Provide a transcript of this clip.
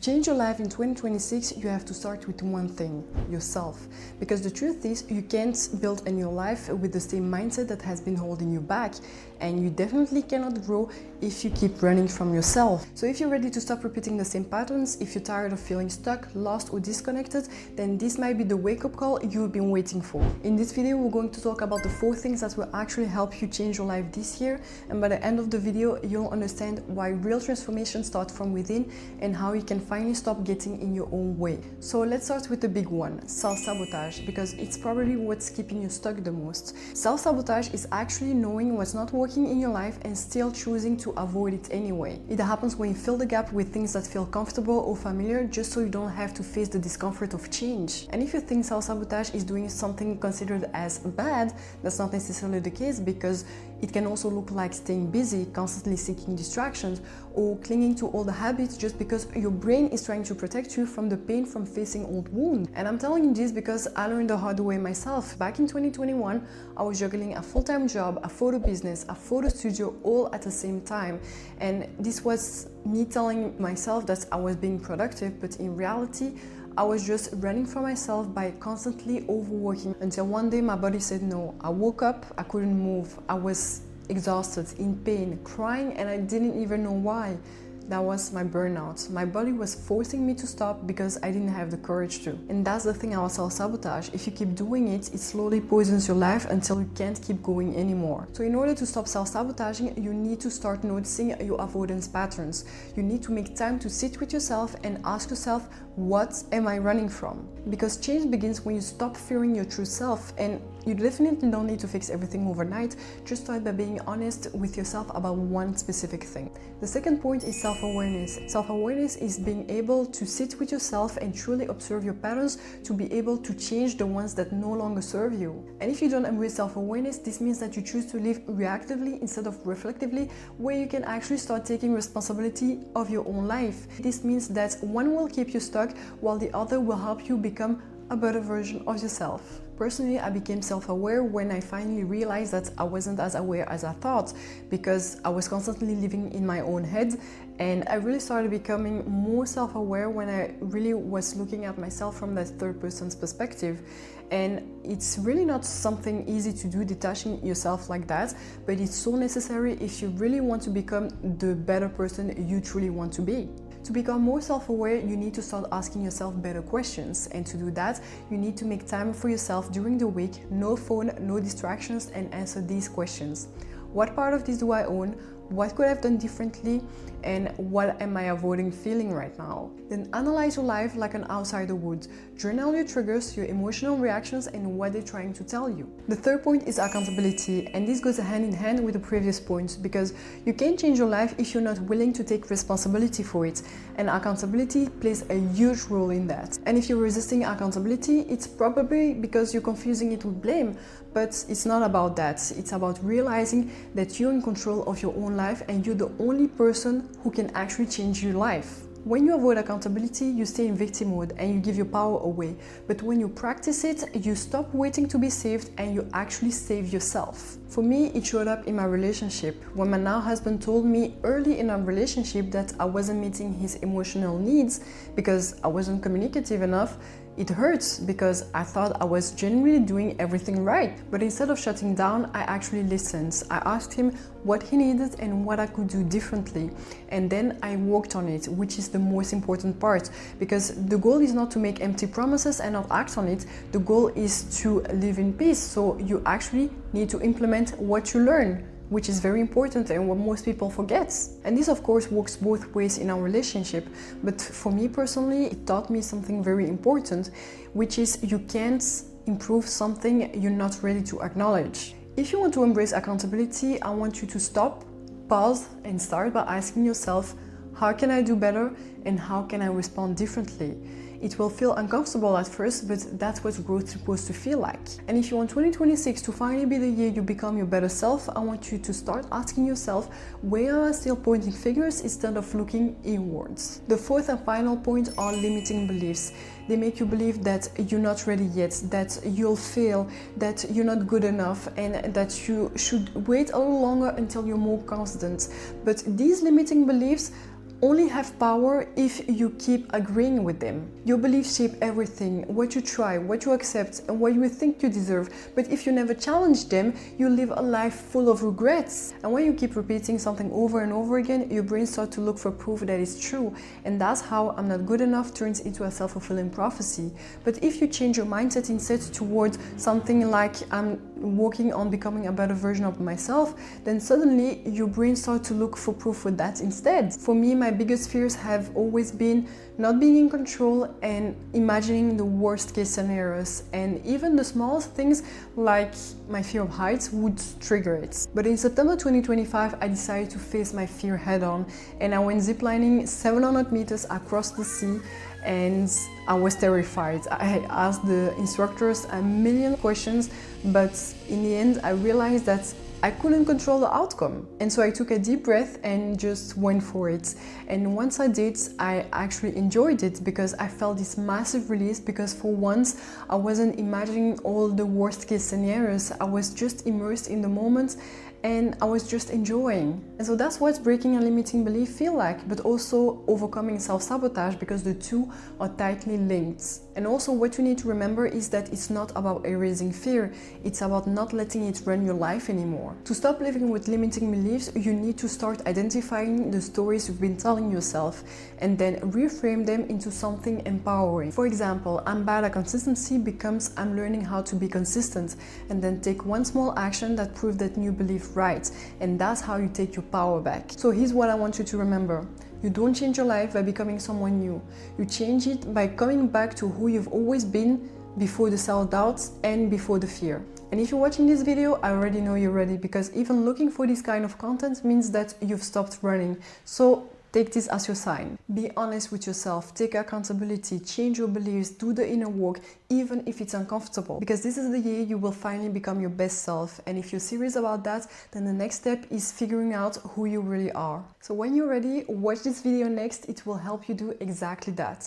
Change your life in 2026, you have to start with one thing, yourself. Because the truth is, you can't build a new life with the same mindset that has been holding you back. And you definitely cannot grow if you keep running from yourself. So if you're ready to stop repeating the same patterns, if you're tired of feeling stuck, lost or disconnected, then this might be the wake-up call you've been waiting for. In this video, we're going to talk about the 4 things that will actually help you change your life this year. And by the end of the video, you'll understand why real transformation starts from within and how you can finally stop getting in your own way. So let's start with the big one, self-sabotage, because it's probably what's keeping you stuck the most. Self-sabotage is actually knowing what's not working in your life and still choosing to avoid it anyway. It happens when you fill the gap with things that feel comfortable or familiar just so you don't have to face the discomfort of change. And if you think self-sabotage is doing something considered as bad, that's not necessarily the case, because it can also look like staying busy, constantly seeking distractions, or clinging to old habits just because your brain is trying to protect you from the pain from facing old wounds. And I'm telling you this because I learned the hard way myself. Back in 2021, I was juggling a full-time job, a photo business, a photo studio, all at the same time. And this was me telling myself that I was being productive, but in reality, I was just running from myself by constantly overworking until one day my body said no. I woke up, I couldn't move, I was exhausted, in pain, crying, and I didn't even know why. That was my burnout. My body was forcing me to stop because I didn't have the courage to. And that's the thing about self-sabotage. If you keep doing it, it slowly poisons your life until you can't keep going anymore. So in order to stop self-sabotaging, you need to start noticing your avoidance patterns. You need to make time to sit with yourself and ask yourself, what am I running from? Because change begins when you stop fearing your true self, and you definitely don't need to fix everything overnight. Just start by being honest with yourself about one specific thing. The second point is self-awareness. Self-awareness is being able to sit with yourself and truly observe your patterns to be able to change the ones that no longer serve you. And if you don't embrace self-awareness, this means that you choose to live reactively instead of reflectively, where you can actually start taking responsibility of your own life. This means that one will keep you stuck while the other will help you become a better version of yourself. Personally, I became self-aware when I finally realized that I wasn't as aware as I thought, because I was constantly living in my own head, and I really started becoming more self-aware when I really was looking at myself from that third person's perspective. And it's really not something easy to do, detaching yourself like that, but it's so necessary if you really want to become the better person you truly want to be. To become more self-aware, you need to start asking yourself better questions. And to do that, you need to make time for yourself during the week, no phone, no distractions, and answer these questions. What part of this do I own? What could I have done differently? And what am I avoiding feeling right now? Then analyze your life like an outsider would. Journal your triggers, your emotional reactions, and what they're trying to tell you. The third point is accountability, and this goes hand in hand with the previous points, because you can't change your life if you're not willing to take responsibility for it. And accountability plays a huge role in that. And if you're resisting accountability, it's probably because you're confusing it with blame. But it's not about that. It's about realizing that you're in control of your own life and you're the only person who can actually change your life. When you avoid accountability, you stay in victim mode and you give your power away. But when you practice it, you stop waiting to be saved and you actually save yourself. For me, it showed up in my relationship. When my now husband told me early in our relationship that I wasn't meeting his emotional needs because I wasn't communicative enough, it hurts because I thought I was genuinely doing everything right. But instead of shutting down, I actually listened. I asked him what he needed and what I could do differently. And then I worked on it, which is the most important part. Because the goal is not to make empty promises and not act on it. The goal is to live in peace. So you actually need to implement what you learn, which is very important and what most people forget. And this of course works both ways in our relationship, but for me personally, it taught me something very important, which is you can't improve something you're not ready to acknowledge. If you want to embrace accountability, I want you to stop, pause, and start by asking yourself, how can I do better and how can I respond differently? It will feel uncomfortable at first, but that's what growth is supposed to feel like. And if you want 2026 to finally be the year you become your better self, I want you to start asking yourself, where are still pointing fingers instead of looking inwards? The fourth and final point are limiting beliefs. They make you believe that you're not ready yet, that you'll fail, that you're not good enough, and that you should wait a little longer until you're more confident. But these limiting beliefs only have power if you keep agreeing with them. Your beliefs shape everything, what you try, what you accept, and what you think you deserve. But if you never challenge them, you live a life full of regrets. And when you keep repeating something over and over again, your brain starts to look for proof that it's true. And that's how "I'm not good enough" turns into a self-fulfilling prophecy. But if you change your mindset instead towards something like "I'm working on becoming a better version of myself," then suddenly your brain starts to look for proof for that instead. For me, my biggest fears have always been not being in control and imagining the worst case scenarios, and even the smallest things like my fear of heights would trigger it. But in September 2025, I decided to face my fear head on, and I went ziplining 700 meters across the sea, and I was terrified. I asked the instructors a million questions, but in the end I realized that I couldn't control the outcome. And so I took a deep breath and just went for it. And once I did, I actually enjoyed it because I felt this massive release, because for once I wasn't imagining all the worst case scenarios. I was just immersed in the moment and I was just enjoying. And so that's what breaking a limiting belief feel like, but also overcoming self-sabotage, because the two are tightly linked. And also what you need to remember is that it's not about erasing fear, it's about not letting it run your life anymore. To stop living with limiting beliefs, you need to start identifying the stories you've been telling yourself and then reframe them into something empowering. For example, "I'm bad at consistency" becomes "I'm learning how to be consistent," and then take one small action that proves that new belief right, and that's how you take your power back. So here's what I want you to remember. You don't change your life by becoming someone new. You change it by coming back to who you've always been before the self-doubts and before the fear. And if you're watching this video, I already know you're ready, because even looking for this kind of content means that you've stopped running. So take this as your sign. Be honest with yourself, take accountability, change your beliefs, do the inner work, even if it's uncomfortable. Because this is the year you will finally become your best self. And if you're serious about that, then the next step is figuring out who you really are. So when you're ready, watch this video next. It will help you do exactly that.